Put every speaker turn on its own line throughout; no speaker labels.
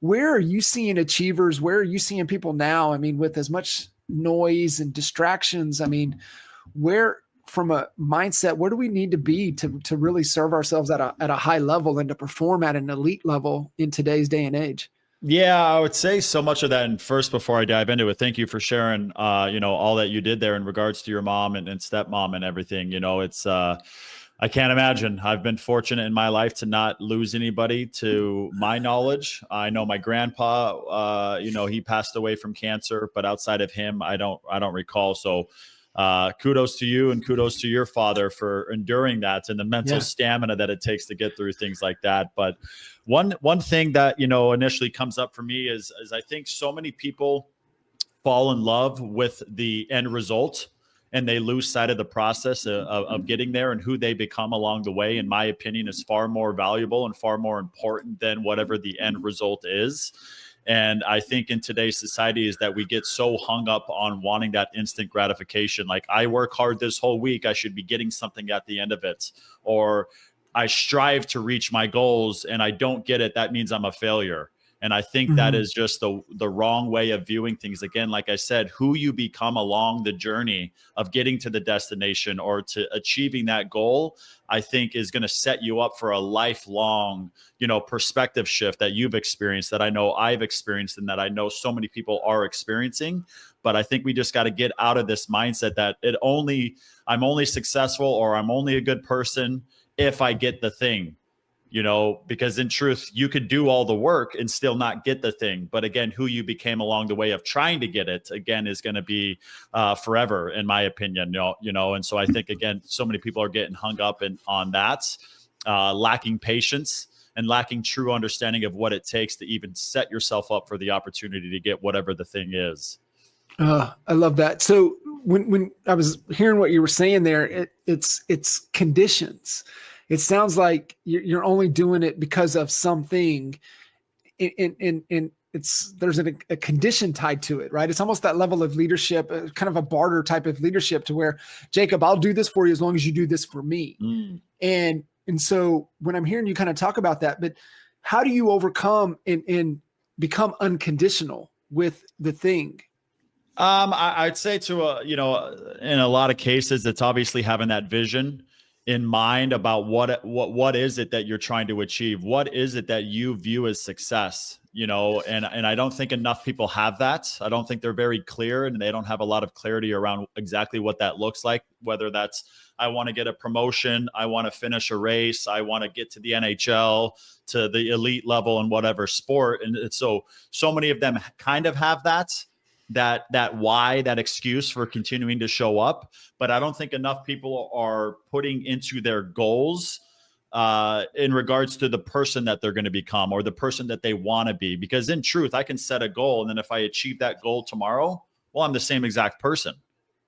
where are you seeing achievers? Where are you seeing people now? I mean, with as much noise and distractions, I mean, where from a mindset, where do we need to be to really serve ourselves at a high level and to perform at an elite level in today's day and age?
Yeah, I would say so much of that. And first, before I dive into it, thank you for sharing, all that you did there in regards to your mom and stepmom and everything. I can't imagine. I've been fortunate in my life to not lose anybody to my knowledge. I know my grandpa, he passed away from cancer, but outside of him, I don't recall. So, kudos to you and kudos to your father for enduring that and the mental
Yeah.
stamina that it takes to get through things like that. But one thing that initially comes up for me is I think so many people fall in love with the end result and they lose sight of the process of getting there, and who they become along the way, in my opinion, is far more valuable and far more important than whatever the end result is. And I think in today's society is that we get so hung up on wanting that instant gratification. Like, I work hard this whole week, I should be getting something at the end of it. Or I strive to reach my goals and I don't get it, that means I'm a failure. And I think that
Mhm.
is just the wrong way of viewing things. Again, like I said, who you become along the journey of getting to the destination or to achieving that goal, I think is going to set you up for a lifelong, perspective shift that you've experienced, that I know I've experienced, and that I know so many people are experiencing. But I think we just got to get out of this mindset that I'm only successful or I'm only a good person if I get the thing. Because in truth, you could do all the work and still not get the thing. But again, who you became along the way of trying to get it, again, is going to be forever, in my opinion. And so I think, again, so many people are getting hung up on that, lacking patience and lacking true understanding of what it takes to even set yourself up for the opportunity to get whatever the thing is.
I love that. So when I was hearing what you were saying there, it's conditions. It sounds like you're only doing it because of something, and there's a condition tied to it, right? It's almost that level of leadership, kind of a barter type of leadership, to where, Jacob, I'll do this for you as long as you do this for me. And so when I'm hearing you kind of talk about that, but how do you overcome and become unconditional with the thing?
I'd say in a lot of cases, it's obviously having that vision in mind about what is it that you're trying to achieve? What is it that you view as success? And I don't think enough people have that. I don't think they're very clear, and they don't have a lot of clarity around exactly what that looks like, whether that's, I want to get a promotion, I want to finish a race, I want to get to the NHL, to the elite level in whatever sport. And so many of them kind of have that why, that excuse for continuing to show up. But I don't think enough people are putting into their goals in regards to the person that they're going to become or the person that they want to be. Because in truth, I can set a goal, and then if I achieve that goal tomorrow, well, I'm the same exact person.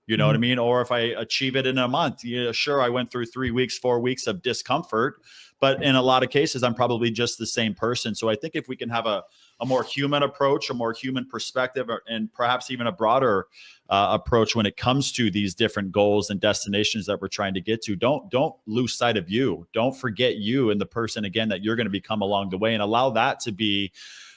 You know what I mean? Or if I achieve it in a month, sure, I went through 3 weeks, 4 weeks of discomfort, but in a lot of cases, I'm probably just the same person. So I think if we can have a more human approach, a more human perspective, and perhaps even a broader approach when it comes to these different goals and destinations that we're trying to get to, don't lose sight of you. Don't forget you and the person, again, that you're going to become along the way, and allow that to be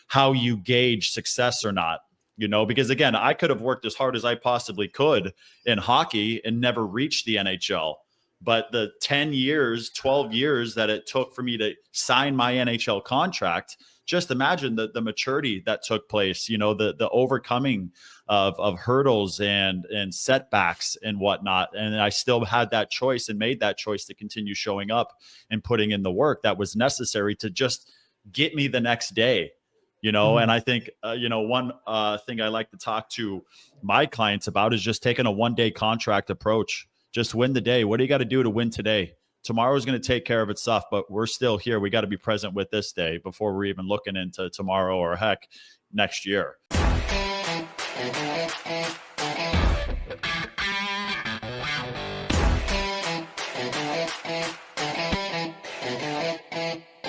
how you gauge success or not. Because again, I could have worked as hard as I possibly could in hockey and never reached the NHL. But the 10 years, 12 years that it took for me to sign my NHL contract, just imagine the maturity that took place, the overcoming of hurdles and setbacks and whatnot. And I still had that choice and made that choice to continue showing up and putting in the work that was necessary to just get me the next day. And I think, one thing I like to talk to my clients about is just taking a one-day contract approach. Just win the day. What do you got to do to win today? Tomorrow is going to take care of itself, but we're still here. We got to be present with this day before we're even looking into tomorrow or heck, next year.